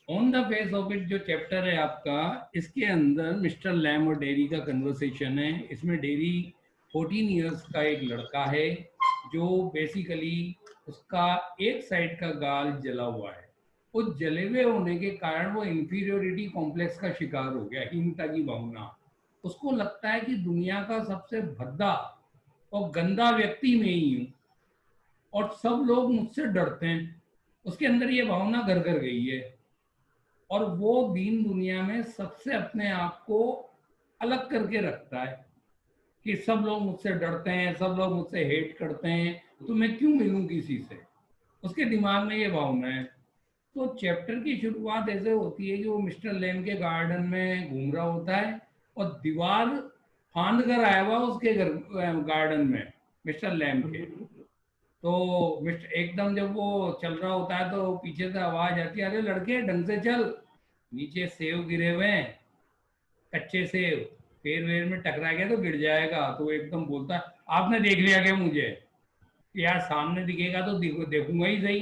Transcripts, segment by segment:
On the face of it जो chapter है आपका, इसके अंदर मिस्टर लैम और डेरी का कन्वर्सेशन है। इसमें डेरी 14 इयर्स का एक लड़का है जो बेसिकली उसका एक साइड का गाल जला हुआ है। उस जले हुए होने के कारण वो इंफीरियोरिटी कॉम्प्लेक्स का शिकार हो गया, हीनता की भावना। उसको लगता है कि दुनिया का सबसे भद्दा और गंदा व्यक्ति मैं ही हूँ और सब लोग मुझसे डरते हैं। उसके अंदर ये भावना घर घर गई है और वो दीन दुनिया में सबसे अपने आप को अलग करके रखता है कि सब लोग मुझसे डरते हैं, सब लोग मुझसे हेट करते हैं, तो मैं क्यों मिलूं किसी से। उसके दिमाग में ये भावना है। तो चैप्टर की शुरुआत ऐसे होती है कि वो मिस्टर लेम के गार्डन में घूम रहा होता है और दीवार फांद कर आया हुआ उसके घर गार्डन में, मिस्टर लेम के। तो मिस्टर एकदम जब वो चल रहा होता है तो पीछे से आवाज आती है, अरे लड़के ढंग से चल, नीचे सेव गिरे हुए हैं, कच्चे सेव, पैर वेर में टकरा गया तो गिर जाएगा। तो वो एकदम बोलता है, आपने देख लिया क्या मुझे? कि यार सामने दिखेगा तो देखूंगा ही सही।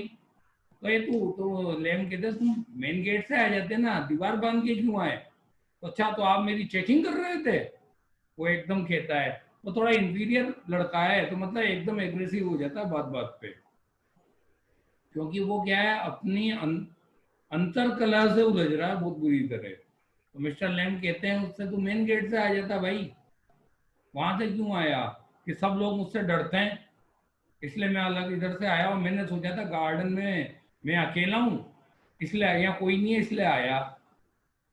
तो ये तू तो लेम कहते तुम मेन गेट से आ जाते ना, दीवार बांध के क्यों आए? तो अच्छा, तो आप मेरी चेकिंग कर रहे थे? वो एकदम कहता है, वो थोड़ा इंफीरियर लड़का है तो मतलब एकदम एग्रेसिव हो जाता है बात बात पे। क्योंकि वो क्या है, अपनी अंतर कला से उलझ रहा है बहुत बुरी तरह। तो मिस्टर लैम कहते हैं उससे, तू मेन गेट से आ जाता भाई, वहां से क्यों आया? कि सब लोग मुझसे डरते हैं इसलिए मैं अलग इधर से आया, और मैंने सोचा था गार्डन में मैं अकेला हूँ इसलिए, यहाँ कोई नहीं है इसलिए आया,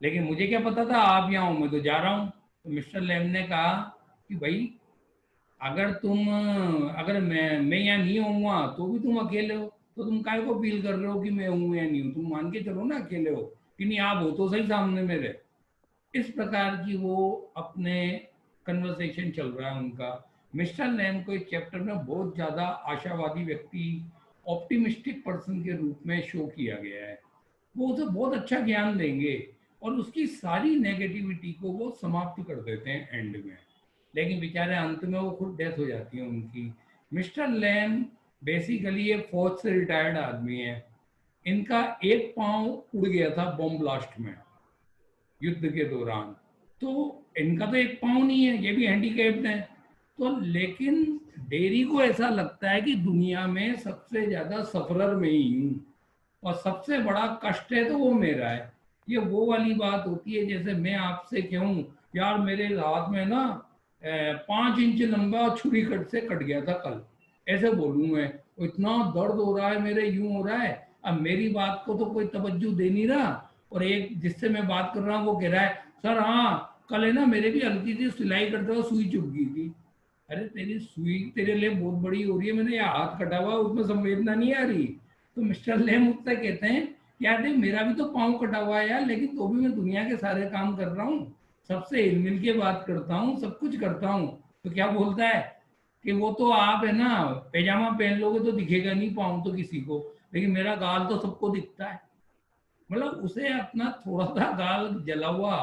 लेकिन मुझे क्या पता था आप यहाँ हो, मैं तो जा रहा हूँ। तो मिस्टर लैम ने कहा कि भाई, अगर मैं यहाँ नहीं होऊंगा तो भी तुम अकेले हो, तो तुम काय को फील कर रहे हो कि मैं हूँ या नहीं हूँ? तुम मान के चलो ना अकेले हो, कि नहीं आप हो तो सही सामने मेरे। इस प्रकार की वो अपने कन्वर्सेशन चल रहा है उनका। मिस्टर लैम को इस चैप्टर में बहुत ज्यादा आशावादी व्यक्ति, ऑप्टिमिस्टिक पर्सन के रूप में शो किया गया है। वो उसे बहुत अच्छा ज्ञान देंगे और उसकी सारी नेगेटिविटी को वो समाप्त कर देते हैं एंड में। लेकिन बेचारे अंत में वो खुद डेथ हो जाती है उनकी। मिस्टर लैम बेसिकली एक फौज से रिटायर्ड आदमी है। इनका एक पांव उड़ गया था बॉम्ब ब्लास्ट में युद्ध के दौरान। तो इनका तो एक पाँव नहीं है, ये भी हैंडीकैप्ड है। तो लेकिन डेरी को ऐसा लगता है कि दुनिया में सबसे ज्यादा सफरर में ही हूँ और सबसे बड़ा कष्ट है तो वो मेरा है। ये वो वाली बात होती है जैसे मैं आपसे कहूँ, यार मेरे हाथ में ना 5 इंच लंबा छुरी कट से कट गया था कल, ऐसे बोलूँ मैं, इतना दर्द हो रहा है मेरे, यूं हो रहा है। अब मेरी बात को तो कोई तवज्जो दे नहीं रहा, और एक जिससे मैं बात कर रहा हूँ वो कह रहा है, सर हाँ कल है ना मेरे भी हल्की सी सिलाई करते हुए सुई चुभ गई थी। अरे तेरी सुई तेरे लिए बहुत बड़ी हो रही है, मैंने ये हाथ कटा हुआ उसमें संवेदना नहीं आ रही। तो मिस्टर लेम मुझसे कहते हैं, यार देख मेरा भी तो पाँव कटा हुआ है यार, लेकिन तो भी मैं दुनिया के सारे काम कर रहा हूँ, सबसे हिल मिल के बात करता हूँ, सब कुछ करता हूँ। तो क्या बोलता है कि वो तो आप है ना, पैजामा पहन लोगे तो दिखेगा नहीं पाँव तो किसी को, लेकिन मेरा गाल तो सबको दिखता है। मतलब उसे अपना थोड़ा सा गाल जला हुआ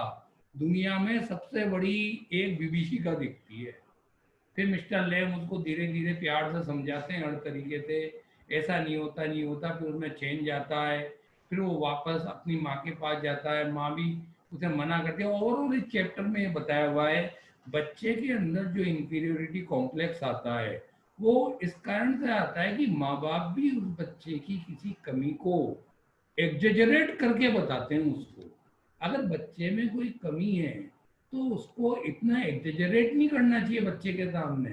दुनिया में सबसे बड़ी एक विभीषिका दिखती है। फिर मिस्टर लेम उसको धीरे धीरे प्यार से समझाते हैं हर तरीके से, ऐसा नहीं होता नहीं होता, फिर उसमें चेंज आता है। फिर वो वापस अपनी माँ के पास जाता है, माँ भी उसे मना करती है। ओवरऑल इस चैप्टर में ये बताया हुआ है बच्चे के अंदर जो इंफीरियोरिटी कॉम्प्लेक्स आता है वो इस कारण से आता है कि माँ बाप भी उस बच्चे की किसी कमी को एग्जेजरेट करके बताते हैं उसको। अगर बच्चे में कोई कमी है तो उसको इतना एग्जेजरेट नहीं करना चाहिए बच्चे के सामने।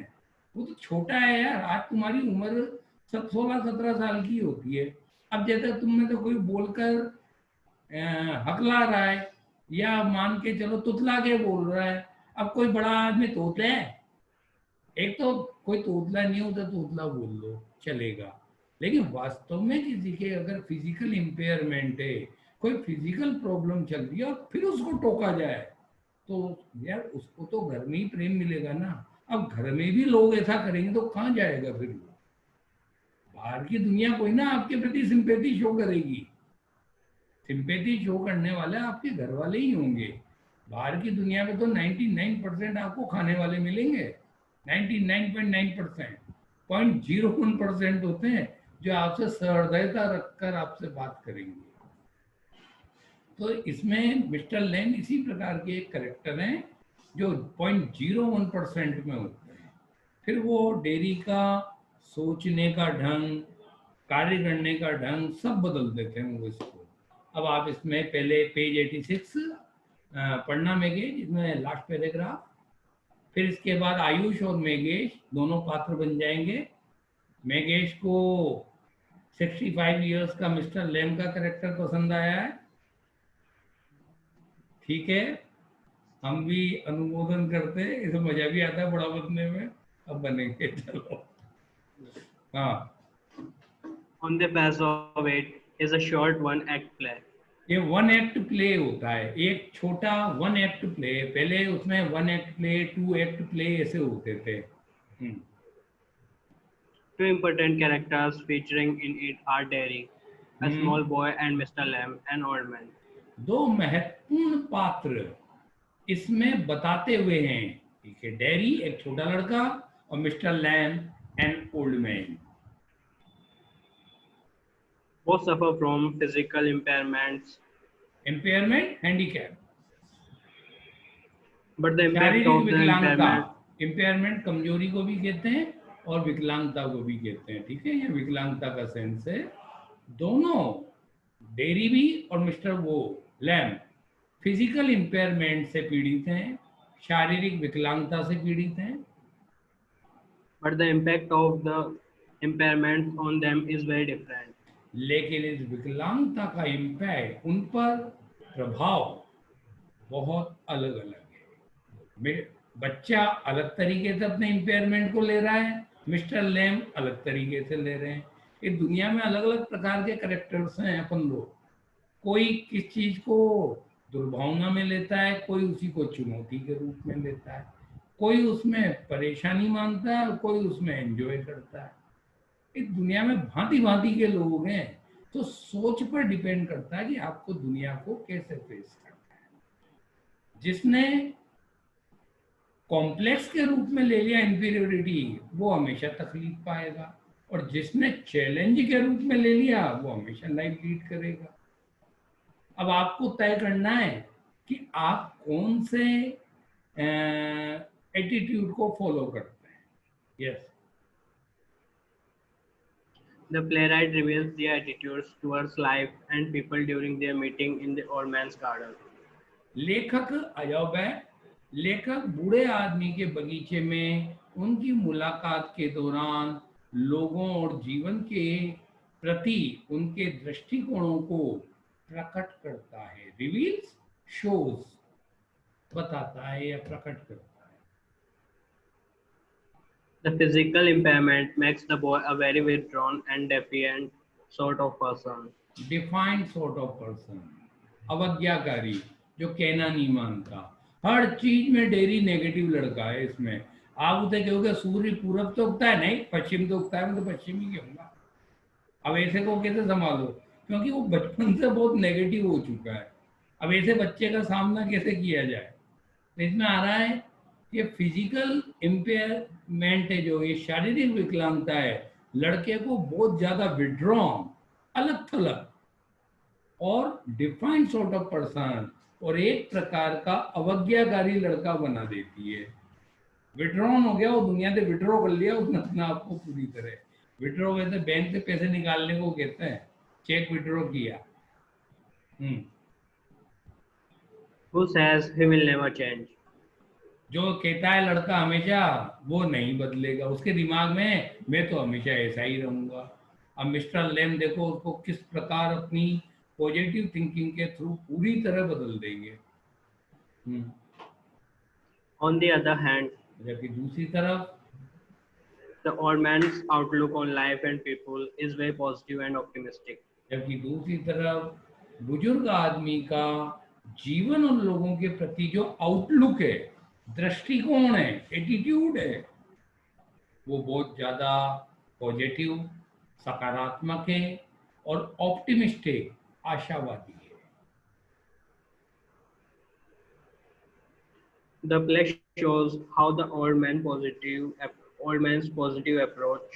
वो तो छोटा है यार, आज तुम्हारी उम्र 16-17 साल की होती है। अब जैसे तुम में तो कोई बोलकर हकला रहा है या मान के चलो तुतला के बोल रहा है। अब कोई बड़ा आदमी तोतला है? एक तो कोई तोतला नहीं होता, तोतला बोल लो चलेगा। लेकिन वास्तव में किसी के अगर फिजिकल इम्पेयरमेंट है, कोई फिजिकल प्रॉब्लम चल रही है और फिर उसको टोका जाए, तो यार उसको तो घर में ही प्रेम मिलेगा ना। अब घर में भी लोग ऐसा करेंगे तो कहाँ जाएगा फिर वो? बाहर की दुनिया कोई ना आपके प्रति सिंपैथी शो करेगी। सिंपैथी शो करने वाले आपके घर वाले ही होंगे। बाहर की दुनिया में तो 99% आपको खाने वाले मिलेंगे। 99.9%, 0.01% होते हैं जो आपसे सहृदयता रखकर आपसे बात करेंगे। तो इसमें मिस्टर लेन इसी प्रकार के एक करेक्टर हैं जो 0.01% में होते हैं। फिर वो डेरी का सोचने का ढंग, कार्य करने का ढंग सब बदल देते हैं वो इसको। अब आप इसमें पहले पेज 86 पढ़ना मेघेश, इसमें लास्ट पैराग्राफ। फिर इसके बाद आयुष और मेघेश दोनों पात्र बन जाएंगे। मेघेश को 65 इयर्स का मिस्टर लेम का कैरेक्टर पसंद आया है, ठीक है, हम भी अनुमोदन करते हैं, इसे मजा भी आता है बड़ा बनने में। अब बनेंगे, चलो। हाँ, On the base of it is a short one-act play. ये वन एक्ट प्ले होता है, एक छोटा वन एक्ट प्ले। पहले उसमें one act play, two act play ऐसे होते थे। Two important characters featuring in it are Derry, a small boy, and Mr. Lamb, an old man. दो महत्वपूर्ण पात्र इसमें बताते हुए हैं, ठीक है, डेरी एक छोटा लड़का और mister Lamb an old man. Both suffer from physical impairments, impairment, handicap, but the impact शारीरिक of the विकलांगता। impairment इम्पेयरमेंट कमजोरी को भी कहते हैं और विकलांगता को भी कहते हैं, ठीक है, ये विकलांगता का सेंस है। दोनों, डेरी भी और मिस्टर वो लैम, फिजिकल इम्पेयरमेंट से पीड़ित हैं, शारीरिक विकलांगता से पीड़ित हैं। but the impact of the impairment on them is very different. लेकिन इस विकलांगता का इम्पैक्ट, उन पर प्रभाव बहुत अलग अलग है। बच्चा अलग तरीके से अपने इम्पेयरमेंट को ले रहा है, मिस्टर लैम अलग तरीके से ले रहे हैं। इस दुनिया में अलग अलग प्रकार के करेक्टर्स हैं अपन लोग। कोई किस चीज को दुर्भावना में लेता है, कोई उसी को चुनौती के रूप में लेता है, कोई उसमें परेशानी मानता है और कोई उसमें एंजॉय करता है। इस दुनिया में भांति भांति के लोग हैं, तो सोच पर डिपेंड करता है कि आपको दुनिया को कैसे फेस करना है। जिसने कॉम्प्लेक्स के रूप में ले लिया इंफीरियोरिटी, वो हमेशा तकलीफ पाएगा, और जिसने चैलेंज के रूप में ले लिया वो हमेशा लाइफ लीड करेगा। अब आपको तय करना है कि आप कौन से एटीट्यूड को फॉलो करते हैं। Yes. The playwright reveals their attitudes towards life and people during their meeting in the old man's garden. लेखक अजब है। लेखक बूढ़े आदमी के बगीचे में उनकी मुलाकात के दौरान लोगों और जीवन के प्रति उनके दृष्टिकोणों को प्रकट करता है। रिवील्स, शोज, बताता है या प्रकट करता है। The physical impairment makes the boy a very withdrawn and defiant sort of person. Defiant sort of person, अवज्ञाकारी, जो कहना नहीं मानता। हर चीज में डेरी नेगेटिव लड़का है इसमें। आप उसे कहोगे सूर्य पूरब तो उगता है, नहीं पश्चिम तो उगता है, मैं तो पश्चिम ही कहूंगा। अब ऐसे को कैसे संभालो, क्योंकि वो बचपन से बहुत नेगेटिव हो चुका है। अब ऐसे बच्चे का सामना कैसे किया जाए। तो इसमें आ रहा है कि फिजिकल इम्पेयरमेंट है, जो ये शारीरिक विकलांगता है, लड़के को बहुत ज्यादा विड्रॉन, अलग थलग और डिफाइंड सॉर्ट ऑफ पर्सन और एक प्रकार का अवज्ञाकारी लड़का बना देती है। विड्रॉन हो गया, वो दुनिया से विड्रॉ कर लिया उसने अपने आप को पूरी तरह। विड्रॉ वैसे बैंक से पैसे निकालने को कहते हैं, चेक विड्रॉ किया। Who says he will never change? जो कहता है लड़का हमेशा, वो नहीं बदलेगा। उसके दिमाग में मैं तो हमेशा ऐसा ही रहूंगा। अब मिस्टर लेम देखो उसको किस प्रकार अपनी पॉजिटिव थिंकिंग के थ्रू पूरी तरह बदल देंगे। On the other hand, जबकि दूसरी तरफ the old man's outlook on life and people is very positive and optimistic. जबकि दूसरी तरफ बुजुर्ग आदमी का जीवन और लोगों के प्रति जो आउटलुक है, दृष्टिकोण है, एटीट्यूड है, वो बहुत ज्यादा पॉजिटिव, सकारात्मक है और ऑप्टिमिस्टिक, आशावादी है। The play shows how the old man's positive approach,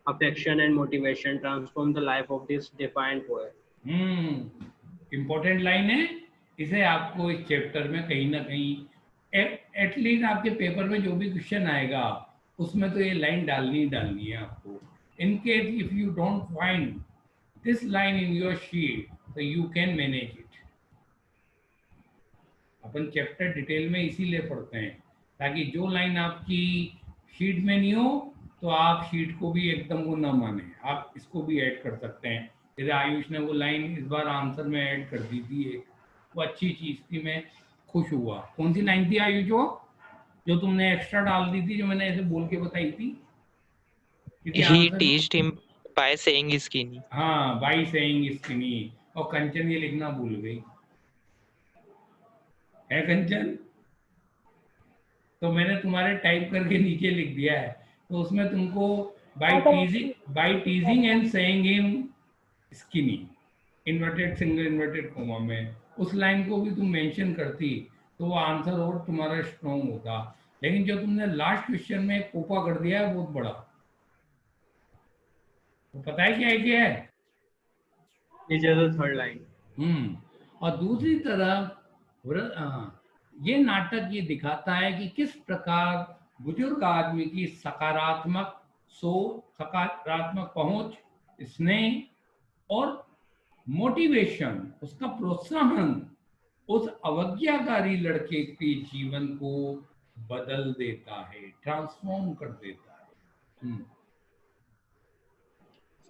affection, and motivation transform the life of this defiant boy. Important line है इसे आपको इस चैप्टर में कहीं ना कहीं एटलीस्ट आपके पेपर में जो भी क्वेश्चन आएगा उसमें तो ये लाइन डालनी ही डालनी है आपको. In case if you don't find this line in your sheet तो यू कैन मैनेज इट. अपन चैप्टर डिटेल में इसीलिए पढ़ते हैं ताकि जो लाइन आपकी शीट में नहीं हो तो आप शीट को भी एकदम वो ना माने, आप इसको भी ऐड कर सकते हैं. जैसे आयुष ने वो लाइन इस बार आंसर में ऐड कर दी थी एक, वो अच्छी चीज थी, मैं खुश हुआ. कौन सी लाइन थी आयुष वो जो तुमने एक्स्ट्रा डाल दी थी, जो मैंने ऐसे बोल के बताई थी? क्योंकि He answer, teased him by saying skinny. हाँ, बाई सेइंग स्किनी. और कंचन ये लिखना भूल गई है कंचन, तो मैंने तुम्हारे टाइप करके नीचे लिख दिया है. तो उसमें तुमको by टीजिंग and saying him skinny, inverted single inverted coma में, उस लाइन को भी तुम मेंशन करती तो वो आंसर और तुम्हारा स्ट्रॉन्ग होता. लेकिन जो तुमने लास्ट क्वेश्चन में कोपा कर दिया है बहुत बड़ा, तो पता है क्या है? Third line. और दूसरी तरफ ये नाटक ये दिखाता है कि किस प्रकार बुजुर्ग आदमी की सकारात्मक सोच, सकारात्मक पहुंच, स्नेह और मोटिवेशन, उसका प्रोत्साहन उस अवज्ञाकारी लड़के के जीवन को बदल देता है, ट्रांसफॉर्म कर देता है.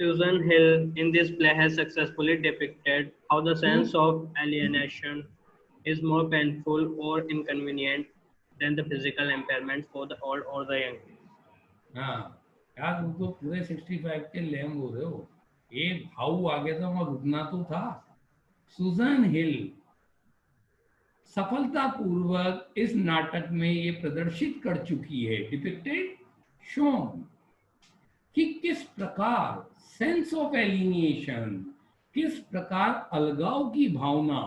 Susan Hill in this play has successfully depicted how the sense of alienation is more painful or inconvenient than the physical impairment for the old or the young. हाँ यार, तुम तो पूरे 65 के लेम हो रहे हो. एक भाव आगे था वहां रुकना तो था. सुजन हिल सफलतापूर्वक इस नाटक में ये प्रदर्शित कर चुकी है, डिपिक्टेड, शोन, कि किस प्रकार सेंस ऑफ एलिनिएशन, किस प्रकार अलगाव की भावना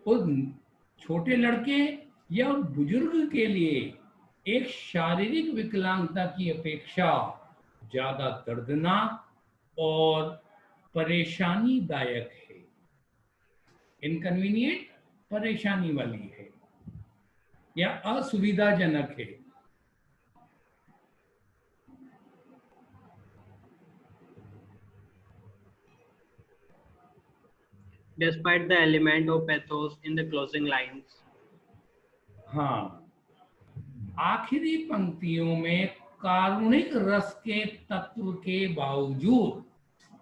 उस छोटे लड़के या बुजुर्ग के लिए एक शारीरिक विकलांगता की अपेक्षा ज्यादा दर्दनाक और परेशानीदायक है. इनकन्वीनियंट, परेशानी वाली है या असुविधाजनक है. Despite the element of pathos in the closing lines. हाँ, आखिरी पंक्तियों में कारुणिक रस के तत्व के बावजूद,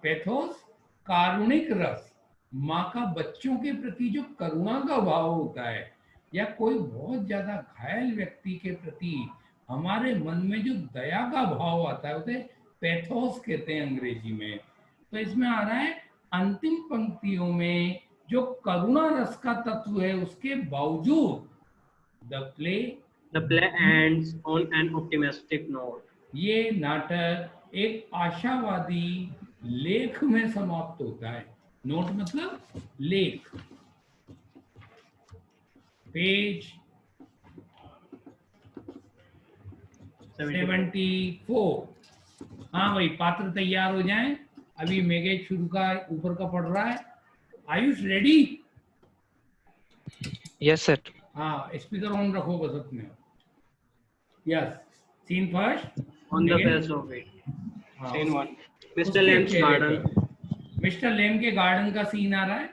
पैथोस कारुणिक रस, माँ का बच्चों के प्रति जो करुणा का भाव होता है या कोई बहुत ज्यादा घायल व्यक्ति के प्रति हमारे मन में जो दया का भाव आता है उसे पैथोस कहते हैं अंग्रेजी में. तो इसमें आ रहा है अंतिम पंक्तियों में जो करुणा रस का तत्व है उसके बावजूद The play ends on an optimistic note. ये नाटक एक आशावादी लेख में समाप्त होता है. नोट मतलब लेख. पेज 74. हाँ भाई, पात्र तैयार हो जाएं. अभी मेघेश शुरू का ऊपर का पढ़ रहा है. आयुष रेडी? Yes, sir. हाँ, स्पीकर ऑन रखो बस अपने. Yes, scene first. On the face of it. Scene 1. Mr. Lamb's garden. Mister लेम के गार्डन का सीन आ रहा है.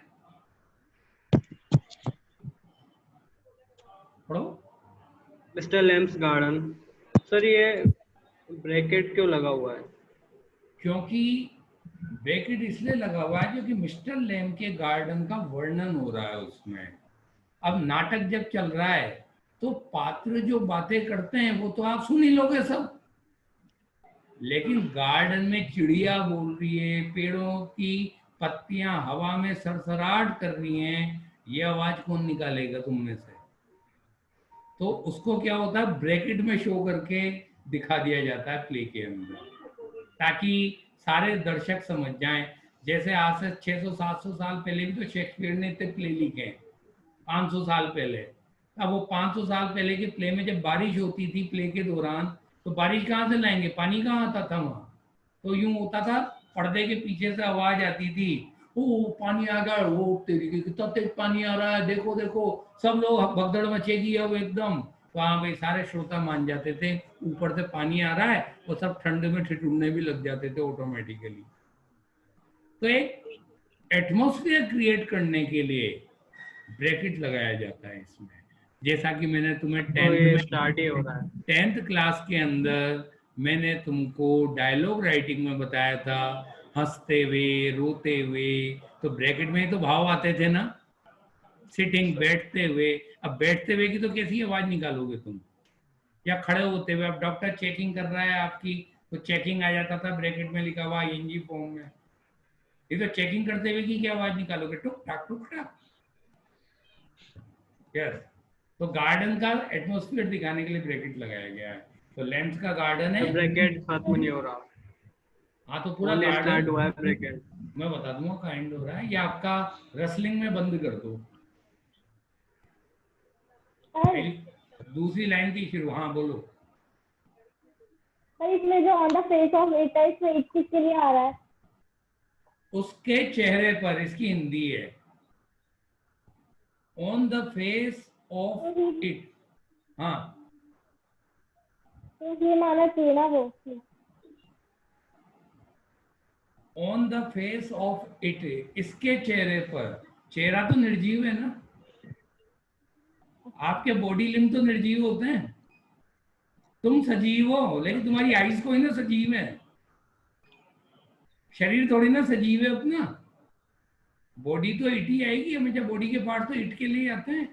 पढ़ो. Mr. Lamb's garden. सर ये ब्रैकेट क्यों लगा हुआ है? क्योंकि ब्रैकेट इसलिए लगा हुआ है क्योंकि मिस्टर लेम के गार्डन का वर्णन हो रहा है उसमें. अब नाटक जब चल रहा है तो पात्र जो बातें करते हैं वो तो आप सुन ही लोगे सब, लेकिन गार्डन में चिड़िया बोल रही है, पेड़ों की पत्तियां हवा में सरसराहट कर रही हैं, ये आवाज कौन निकालेगा तुम में से? तो उसको क्या होता है, ब्रैकेट में शो करके दिखा दिया जाता है प्ले के अंदर, ताकि सारे दर्शक समझ जाएं. जैसे आज से 600-700 साल पहले भी तो शेक्सपियर ने इतने प्ले लिखे हैं, 500 साल पहले. अब वो 500 साल पहले के प्ले में जब बारिश होती थी प्ले के दौरान, तो बारिश कहाँ से लाएंगे, पानी कहाँ आता था वहाँ? तो यूं होता था, पर्दे के पीछे से आवाज आती थी, ओ पानी आ गया, वो तेरी की कितना तेज पानी आ रहा है, देखो देखो, सब लोग भगदड़ मचेगी अब एकदम। तो हाँ भाई, सारे श्रोता मान जाते थे, ऊपर से पानी आ रहा है, वो सब ठंड में ठिठुरने भी लग जाते थे ऑटोमेटिकली। तो एक एटमॉस्फेयर क्रिएट करने के लिए ब्रैकेट लगाया जाता है इसमें। जैसा कि मैंने तुम्हें तो ये स्टार्ट ही हो रहा है। 10th क्लास के अंदर मैंने तुमको डायलॉग राइटिंग में बताया था, हंसते हुए, रोते हुए, तो ब्रैकेट में ही तो भाव आते थे ना। सिटिंग, बैठते हुए। अब बैठते हुए की तो कैसी आवाज निकालोगे तुम, या खड़े होते हुए। अब डॉक्टर चेकिंग कर रहा है आपकी, तो चेकिंग आ जाता था ब्रैकेट में लिखा हुआ ING फॉर्म में। ये तो चेकिंग करते हुए की क्या आवाज निकालोगे, टुक टाक टुक टाक। यस। तो गार्डन का एटमॉस्फेयर दिखाने के लिए ब्रैकेट लगाया गया है। तो लेंस का गार्डन है। तो ब्रैकेट खत्म नहीं हो रहा, हाँ, तो पूरा ओनली स्टार्ट गार्डन हुआ है ब्रैकेट। मैं बता दूंगा काइंड हो रहा है। ये आपका रसलिंग में बंद कर दो। सर दूसरी लाइन की शुरू, हाँ बोलो। सर इसमें जो on the face of it है, इसमें इट किसके लिए आ रहा है? उसके चेहरे पर, इसकी हिंदी है on the face of it. हाँ, तो ये माना चाहिए ना वो। On the face of it, इसके चेहरे पर। चेहरा तो निर्जीव है ना, आपके बॉडी लिम्ब तो निर्जीव होते हैं। तुम सजीव हो, लेकिन तुम्हारी आइज कोई ना सजीव है, शरीर थोड़ी ना सजीव है अपना। बॉडी तो इट ही आएगी हमेशा, बॉडी के पार्ट तो इट के लिए आते हैं।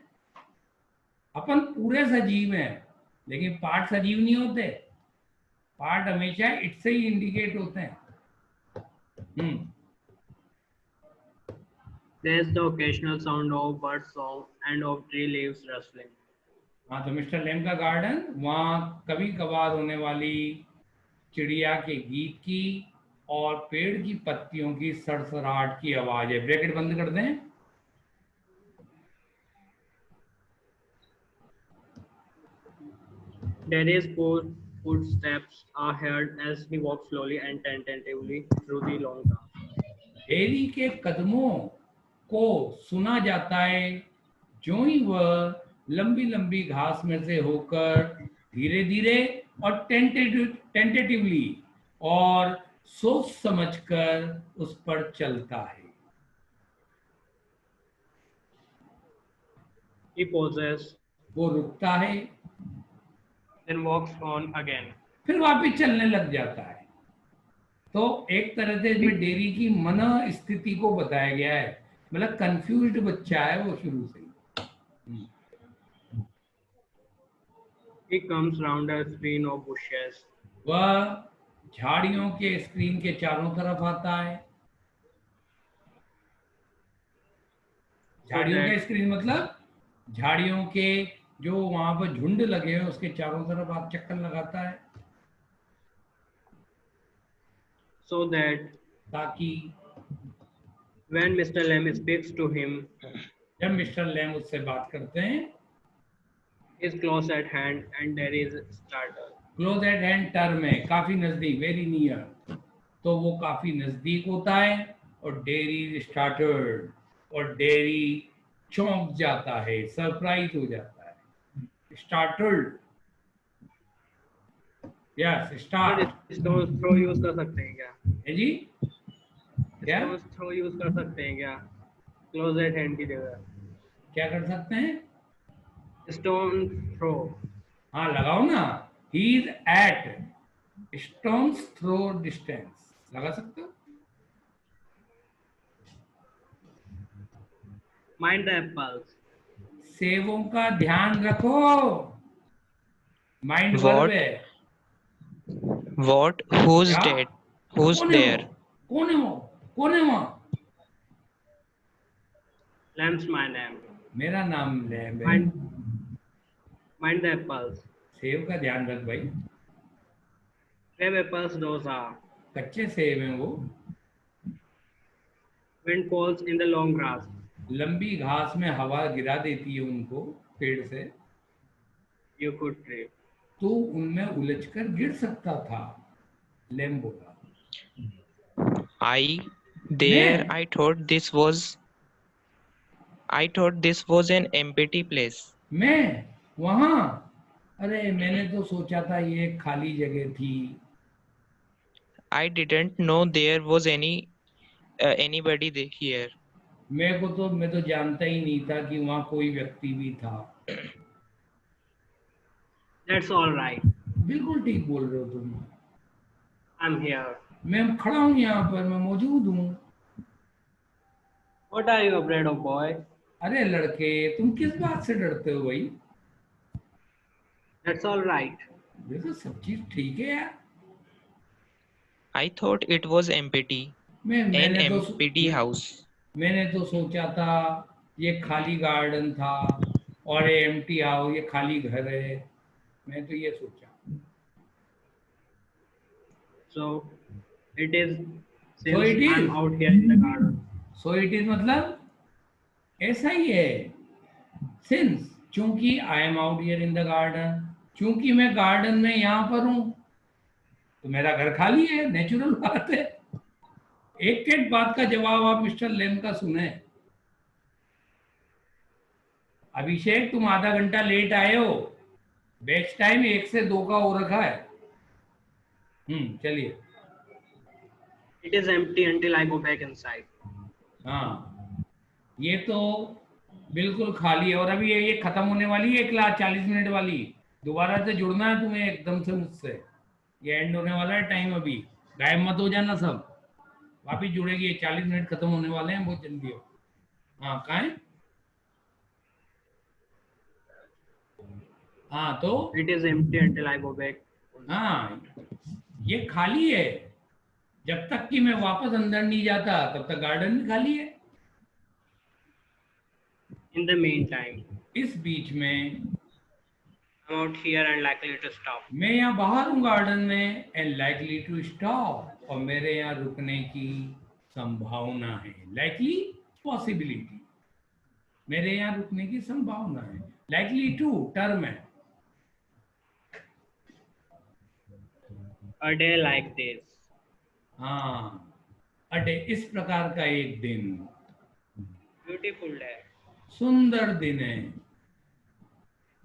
अपन पूरे सजीव हैं, लेकिन पार्ट सजीव नहीं होते। पार्ट हमेशा इट से ही इंडिकेट होते हैं। There's the occasional sound of bird song and of tree leaves rustling. हाँ, तो मिस्टर लेम का गार्डन, वहाँ कभी कभार होने वाली चिड़िया के गीत की और पेड़ की पत्तियों की सरसराहट की आवाज है। ब्रैकेट बंद कर दें। Daddy's footsteps are heard as he walks slowly and tentatively through the long grass. Dairy के कदमों को सुना जाता है, जो ही वह लंबी लंबी घास में से होकर धीरे धीरे और टेंटेटिवली और सोच समझकर उस पर चलता है। He pauses, वो रुकता है, then walks on again. फिर वापस चलने लग जाता है। तो एक तरह से इसमें डेरी की मन स्थिति को बताया गया है, मतलब कंफ्यूज्ड बच्चा है वो शुरू से ही। He comes round a screen of bushes. वह झाड़ियों के स्क्रीन के चारों तरफ आता है। झाड़ियों का स्क्रीन मतलब झाड़ियों के जो वहां पर झुंड लगे हैं उसके चारों तरफ आप चक्कर लगाता है, So that ताकि when Mr. Lamb speaks to him, जब मिस्टर लैम उससे बात करते हैं, he's close at hand and there is startle. Close eight hand term है, काफी नजदीक, वेरी नियर। तो वो काफी नजदीक होता है और डेरी स्टार्टर्ड, और डेरी चौंक जाता है, सरप्राइज हो जाता है। Started, yes, start Stones throw use कर सकते हैं क्या? है जी। क्या Stones throw use कर सकते हैं क्या? Close at hand की जगह. क्या कर सकते हैं? Stone throw. हाँ, लगाओ ना, he is at stone's throw distance, लगा सकते हो। Mind the apples. सेवों का ध्यान रखो, माइंड वर्ब What? है। What? Who's क्या? dead? Who's कौन है वो? there? कौन है वो? कौन है वहाँ? Lamb's my name. मेरा नाम लैम है। Mind the apples. सेब का ध्यान रख भाई, Crab apples those are. कच्चे सेब हैं वो। Wind falls in the long grass. लंबी घास में हवा गिरा देती है उनको पेड़ से, You could trip. तो उनमें उलझकर गिर सकता था, लैम बोला। I There, मैं I thought this was an empty place. मैं वहां, अरे मैंने तो सोचा था ये एक खाली जगह थी। I didn't know there was anybody here. मैं तो जानता ही नहीं था कि वहां कोई व्यक्ति भी था। That's all right. बिल्कुल ठीक बोल रहे हो तुम। I'm here. मैं खड़ा हूँ यहाँ पर, मैं मौजूद हूँ। What are you afraid of, boy? अरे लड़के, तुम किस बात से डरते हो भाई? That's all right. देखो सब चीज ठीक है यार। I thought it was empty, an empty house. मैंने तो सोचा था ये खाली गार्डन था और ये एम्प्टी हाउस, ये खाली घर है। मैं तो ये सोचा। So it is So since it is. I'm out here in the garden. So it is मतलब ऐसा ही है। सिंस, चूंकि I am out here in the garden, चूंकि मैं गार्डन में यहाँ पर हूँ तो मेरा घर खाली है। नेचुरल बात है। एक एक बात का जवाब आप मिस्टर लेम का सुने। अभिषेक, तुम आधा घंटा लेट आए हो। बैच टाइम 1 से 2 का हो रखा है। चलिए। It is empty until I go back inside. हाँ, ये तो बिल्कुल खाली है और अभी ये खत्म होने वाली है क्लास 40 मिनट वाली। दोबारा से जुड़ना है तुम्हें एकदम से मुझसे। ये एंड होने वाला है टाइम अभी। गायब मत हो जाना सब। वापिस जुड़ेगी। 40 मिनट खत्म होने वाले हैं, बहुत जल्दी हो। हाँ, कहाँ है? हाँ तो It is empty until I go back. हाँ, ये खाली है। जब तक कि मैं वापस अंदर नहीं जाता तब तक गार्डन भी खाली है। In the meantime, इस बीच में I'm out here and likely to stop. मैं यहाँ बाहर हूँ गार्डन में, एंड लाइकली टू स्टॉप, और मेरे यहाँ रुकने की संभावना है। लाइकली, पॉसिबिलिटी, मेरे यहाँ रुकने की संभावना है। लाइकली टू टर्म है। A day like this. हाँ, अटे इस प्रकार का एक दिन, Beautiful day. सुंदर दिन है।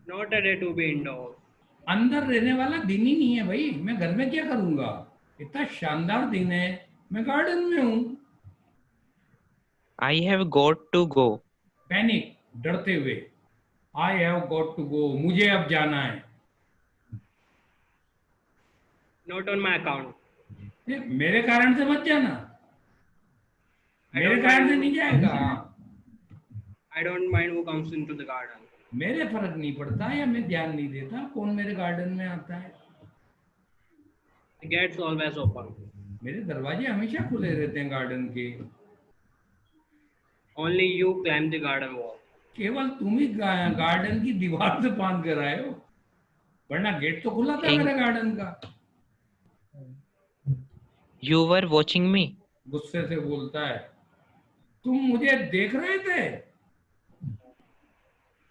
Not a day to be indoors. अंदर रहने वाला दिन ही नहीं है भाई। मैं घर में क्या करूंगा? इतना शानदार दिन है, मैं गार्डन में हूँ। I have got to go. Panic, डरते हुए। I have got to go, मुझे अब जाना है। Not on my account. मेरे कारण से मत जाना। मेरे कारण से नहीं जाएगा। I don't mind who comes into the garden. मेरे फर्क नहीं पड़ता या मैं ध्यान नहीं देता कौन मेरे गार्डन में आता है। The gate's always open. मेरे दरवाजे हमेशा खुले रहते हैं गार्डन के। Only you climb the garden wall. केवल तुम ही गार्डन की दीवार से बांध कर आए हो, वरना गेट तो खुला था मेरे गार्डन का। You were watching me. गुस्से से बोलता है, तुम मुझे देख रहे थे?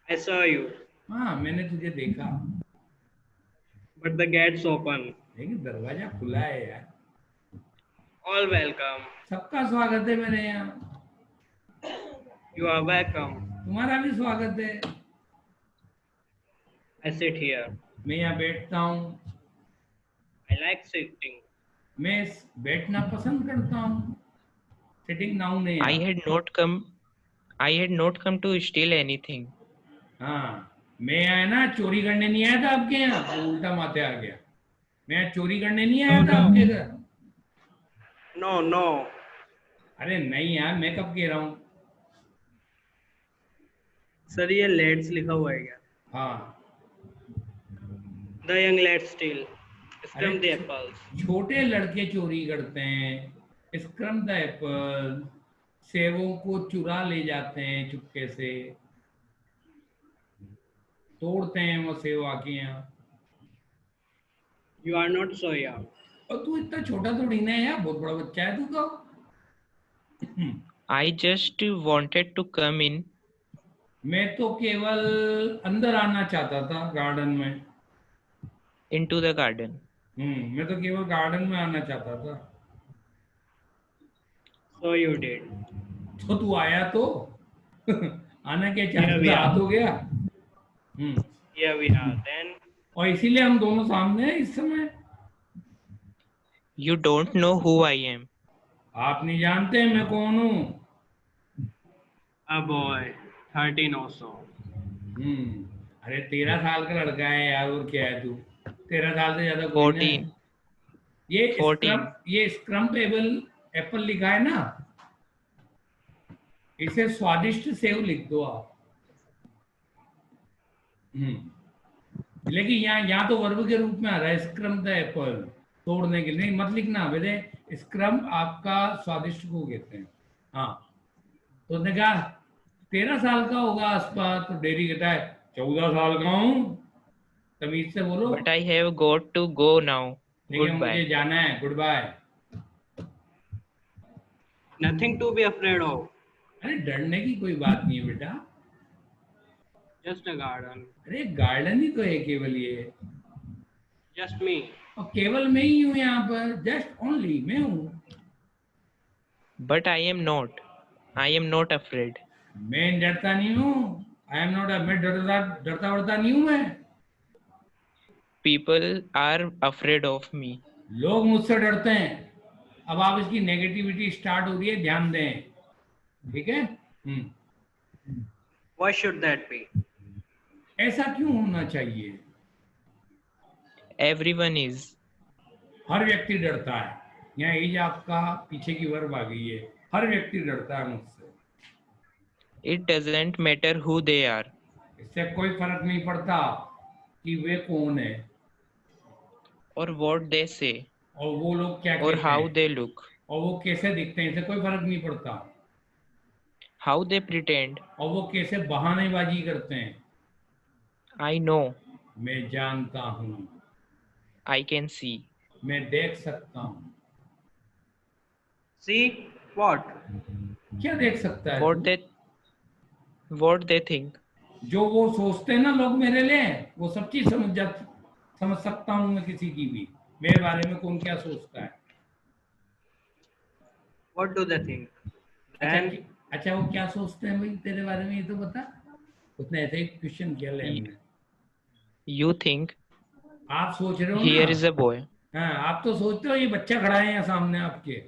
I saw you, हाँ, मैंने तुझे देखा, but the gate's open. लेकिन दरवाजा खुला है यार। All welcome. सबका स्वागत है मेरे यहाँ। You are welcome. तुम्हारा भी स्वागत है। I sit here. मैं यहाँ बैठता हूँ। I like sitting. मैं बैठना पसंद करता हूँ। सिटिंग नाउन नहीं I had not come to steal anything. हाँ, मैं आया ना चोरी करने नहीं आया था आपके यहाँ। वो उल्टा माथे आ गया। मैं यहाँ चोरी करने नहीं आया था आपके घर। No, no. अरे नहीं यार, मैं कब कह रहा हूँ। सर ये lads लिखा हुआ है क्या? हाँ, The young lads steal. Scrum the अरे apples. छोटे लड़के चोरी करते हैं। स्क्रम द एप्पल, सेवों को चुरा ले जाते हैं चुपके से, तोड़ते हैं वो सेव आके यहाँ। You are not so young. और तू इतना छोटा तो नहीं है यार, बहुत बड़ा बच्चा है तू तो। I just wanted to come in. मैं तो केवल अंदर आना चाहता था गार्डन में। Into the garden. मैं तो केवल गार्डन में आना चाहता था। So you did. तो तू आया तो आना क्या Here चाहता we था, आ are. तो गया। Here we are. Then और इसीलिए हम दोनों सामने हैं इस समय। You don't know who I am. आप नहीं जानते मैं कौन हूँ। a boy, 13 or so. अरे 13 साल का लड़का है यार, और क्या है तू, 13 साल से ज्यादा कोई नहीं है। 14. ये स्क्रम टेबल एप्पल लिखा है ना, इसे स्वादिष्ट सेव लिख दो आप। लेकिन यहाँ तो वर्ब के रूप में आ रहा है, स्क्रम द एप्पल, तोड़ने के लिए। नहीं मत लिखना बेटे, स्क्रम आपका स्वादिष्ट को कहते हैं। हाँ, तो उसने कहा 13 साल का होगा आसपास, तो डेरी कहता है 14 साल का हूँ। तमीज से बोलो। But I have got to go now. लेकिन मुझे Goodbye. जाना है, goodbye. Nothing to be afraid of. अरे डरने की कोई बात नहीं है बेटा। Just a garden. अरे गार्डन ही तो है केवल ये, Just me. और केवल मैं ही हूँ यहाँ पर, जस्ट ओनली मैं हूँ। But I am not. I am not afraid. मैं डरता नहीं हूँ, आई एम नॉट, मैं डरता वरता नहीं हूँ मैं। People are afraid of me. लोग मुझसे डरते हैं। अब आप इसकी नेगेटिविटी स्टार्ट हो रही है, ध्यान दें, ठीक है। Why should that be? ऐसा क्यों होना चाहिए? Everyone is. हर व्यक्ति डरता है। यहाँ एज आपका पीछे की वर्ब आ गई है, हर व्यक्ति डरता है मुझसे। It doesn't matter who they are. इससे कोई फर्क नहीं पड़ता कि वे कौन है, Or what they say. और वो लोग क्या Or कहते how हैं, they look. और वो कैसे दिखते हैं, इससे कोई फर्क नहीं पड़ता। How they pretend. और वो कैसे बहानेबाजी करते हैं। I know. मैं जानता हूँ, I can see. मैं देख सकता हूँ। See what? क्या देख सकता है What तू? what they think. जो वो सोचते हैं ना लोग मेरे लिए, वो सब चीज समझ सकता हूँ मैं, किसी की भी, मेरे बारे में कौन क्या सोचता है। What do they think? Then अच्छा वो क्या सोचते हैं भाई तेरे बारे में, ये तो बता। उसने ऐसे ही क्वेश्चन किया ले। You think. आप सोच रहे हो Here ना, is a boy. हाँ आप तो सोचते हो ये बच्चा खड़ा है यहाँ सामने आपके,